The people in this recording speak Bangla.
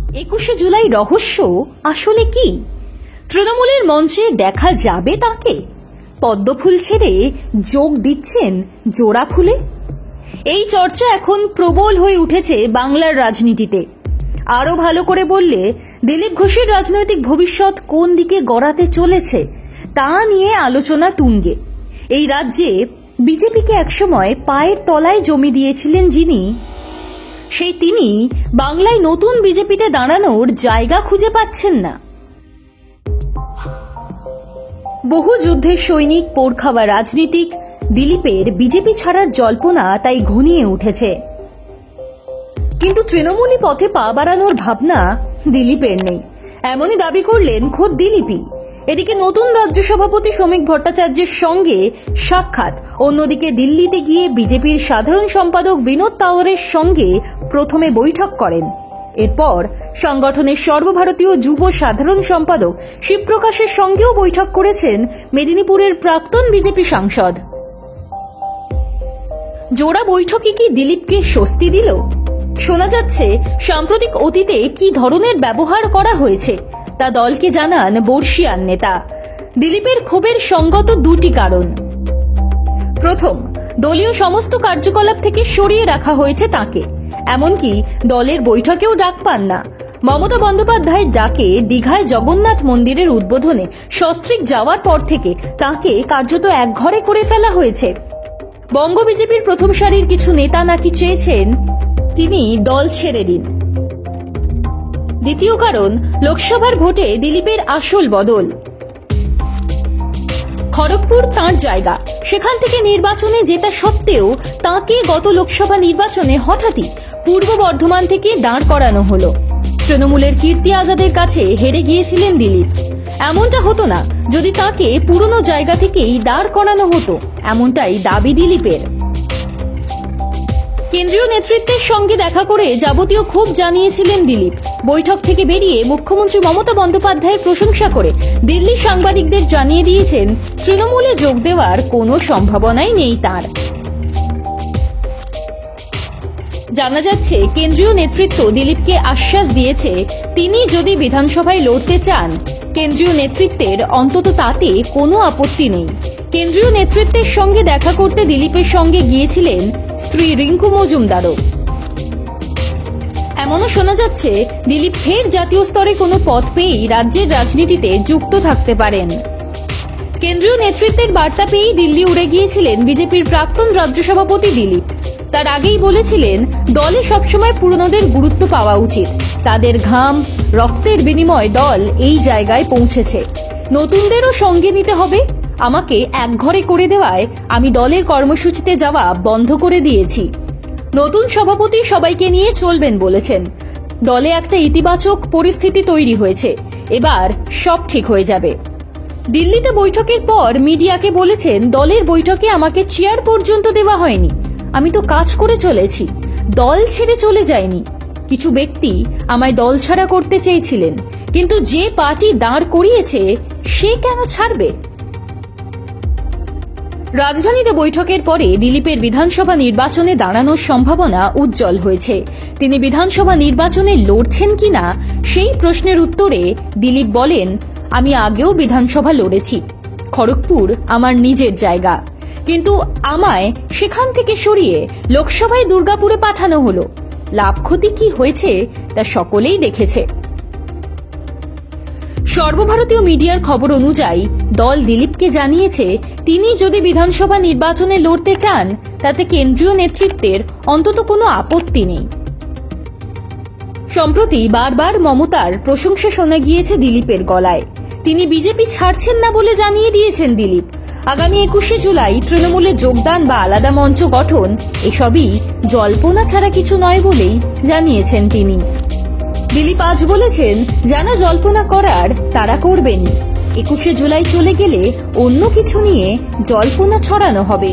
21শে জুলাই রহস্য আসলে কি? তৃণমূলের মঞ্চে দেখা যাবে তাকে? পদ্মফুল ছেড়ে যোগ দিচ্ছেন জোড়া ফুলে? এই চর্চা এখন প্রবল হয়ে উঠেছে বাংলার রাজনীতিতে। আরো ভালো করে বললে, দিলীপ ঘোষের রাজনৈতিক ভবিষ্যৎ কোন দিকে গড়াতে চলেছে তা নিয়ে আলোচনা তুঙ্গে। এই রাজ্যে বিজেপিকে একসময় পায়ের তলায় জমি দিয়েছিলেন যিনি, সেই তিনি বাংলায় নতুন বিজেপিতে দাঁড়ানোর জায়গা খুঁজে পাচ্ছেন না। বহু যুদ্ধের সৈনিক, পোড়খাওয়া রাজনীতিক দিলীপের বিজেপি ছাড়ার জল্পনা তাই ঘনিয়ে উঠেছে। কিন্তু তৃণমূলী পথে পা বাড়ানোর ভাবনা দিলীপের নেই, এমনই দাবি করলেন খোদ দিলীপই। এদিকে নতুন রাজ্য সভাপতি শ্রমিক ভট্টাচার্যের সঙ্গে সাক্ষাৎ, অন্যদিকে দিল্লিতে গিয়ে বিজেপির সাধারণ সম্পাদক বিনোদ তাওয়ারের সঙ্গে প্রথমে বৈঠক করেন। এরপর সংগঠনের সর্বভারতীয় যুব সাধারণ সম্পাদক শিবপ্রকাশের সঙ্গেও বৈঠক করেছেন মেদিনীপুরের প্রাক্তন বিজেপি সাংসদ। জোড়া বৈঠকে কি দিলীপকে স্বস্তি দিল? শোনা যাচ্ছে সাম্প্রতিক অতীতে কি ধরনের ব্যবহার করা হয়েছে তা দলকে জানান বর্ষীয়ান নেতা। দিলীপের ক্ষোভের সঙ্গত দুটি কারণ। প্রথম, দলীয় সমস্ত কার্যকলাপ থেকে সরিয়ে রাখা হয়েছে তাকে, এমনকি দলের বৈঠকেও ডাক পান না। মমতা বন্দ্যোপাধ্যায়ের ডাকে দীঘায় জগন্নাথ মন্দিরের উদ্বোধনে সস্ত্রীক যাওয়ার পর থেকে তাকে কার্যত একঘরে করে ফেলা হয়েছে। বঙ্গ বিজেপির প্রথম সারির কিছু নেতা নাকি চেয়েছেন তিনি দল ছেড়ে দিন। দ্বিতীয় কারণ, লোকসভার ভোটে দিলীপের আসল বদল। খড়গপুর তাঁর জায়গা, সেখান থেকে নির্বাচনে জেতা সত্ত্বেও তাঁকে গত লোকসভা নির্বাচনে হঠাৎই পূর্ব বর্ধমান থেকে দাঁড় করানো হলো। তৃণমূলের কীর্তি আজাদের কাছে হেরে গিয়েছিলেন দিলীপ। এমনটা হতো না যদি তাঁকে পুরনো জায়গা থেকেই দাঁড় করানো হতো, এমনটাই দাবি দিলীপের। কেন্দ্রীয় নেতৃত্বের সঙ্গে দেখা করে যাবতীয় ক্ষোভ জানিয়েছিলেন দিলীপ। বৈঠক থেকে বেরিয়ে মুখ্যমন্ত্রী মমতা বন্দ্যোপাধ্যায়ের প্রশংসা করে দিল্লির সাংবাদিকদের জানিয়ে দিয়েছেন তৃণমূলে যোগ দেওয়ার কোনো সম্ভাবনাই নেই তার। জানা যাচ্ছে কেন্দ্রীয় নেতৃত্ব দিলীপকে আশ্বাস দিয়েছে তিনি যদি বিধানসভায় লড়তে চান, কেন্দ্রীয় নেতৃত্বের অন্তত তাতে কোনো আপত্তি নেই। কেন্দ্রীয় নেতৃত্বের সঙ্গে দেখা করতে দিলীপের সঙ্গে গিয়েছিলেন স্ত্রী রিঙ্কু মজুমদারও। এমনও শোনা যাচ্ছে দিলীপ ফের জাতীয় স্তরে কোনো পদ পেয়েই রাজ্যের রাজনীতিতে যুক্ত থাকতে পারেন। কেন্দ্রীয় নেতৃত্বের বার্তা পেয়েই দিল্লি উড়ে গিয়েছিলেন বিজেপির প্রাক্তন রাজ্য সভাপতি দিলীপ। তার আগেই বলেছিলেন দলে সবসময় পুরনোদের গুরুত্ব পাওয়া উচিত, তাদের ঘাম রক্তের বিনিময়ে দল এই জায়গায় পৌঁছেছে, নতুনদেরও সঙ্গে নিতে হবে। আমাকে একঘরে করে দেওয়ায় আমি দলের কর্মসূচিতে যাওয়া বন্ধ করে দিয়েছি। নতুন সভাপতি সবাইকে নিয়ে চলবেন বলেছেন। দলে একটা ইতিবাচক পরিস্থিতি তৈরি হয়েছে, এবার সব ঠিক হয়ে যাবে। দিল্লিতে বৈঠকের পর মিডিয়াকে বলেছেন দলের বৈঠকে আমাকে চেয়ার পর্যন্ত দেওয়া হয়নি, আমি তো কাজ করে চলেছি, দল ছেড়ে চলে যায়নি। কিছু ব্যক্তি আমায় দল ছাড়া করতে চেয়েছিলেন, কিন্তু যে পার্টি দাঁড় করিয়েছে সে কেন ছাড়বে? রাজধানীতে বৈঠকের পরে দিলীপের বিধানসভা নির্বাচনে দাঁড়ানোর সম্ভাবনা উজ্জ্বল হয়েছে। তিনি বিধানসভা নির্বাচনে লড়ছেন কিনা সেই প্রশ্নের উত্তরে দিলীপ বলেন, আমি আগেও বিধানসভা লড়েছি, খড়গপুর আমার নিজের জায়গা, কিন্তু আমায় সেখান থেকে সরিয়ে লোকসভায় দুর্গাপুরে পাঠানো হলো। লাভ ক্ষতি কি হয়েছে তা সকলেই দেখেছে। সর্বভারতীয় মিডিয়ার খবর অনুযায়ী দল দিলীপকে জানিয়েছে তিনি যদি বিধানসভা নির্বাচনে লড়তে চান তাতে কেন্দ্রীয় নেতৃত্বের অন্তত কোনো আপত্তি নেই। সম্প্রতি বারবার মমতার প্রশংসা শোনা গিয়েছে দিলীপের গলায়। তিনি বিজেপি ছাড়ছেন না বলে জানিয়ে দিয়েছেন দিলীপ। আগামী 21শে জুলাই তৃণমূলে যোগদান বা আলাদা মঞ্চ গঠন এসবই জল্পনা ছাড়া কিছু নয় বলেই জানিয়েছেন তিনি। দিলীপ আজ বলেছেন, যারা জল্পনা করার তারা করবেন। 21শে জুলাই চলে গেলে অন্য কিছু নিয়ে জল্পনা ছড়ানো হবে।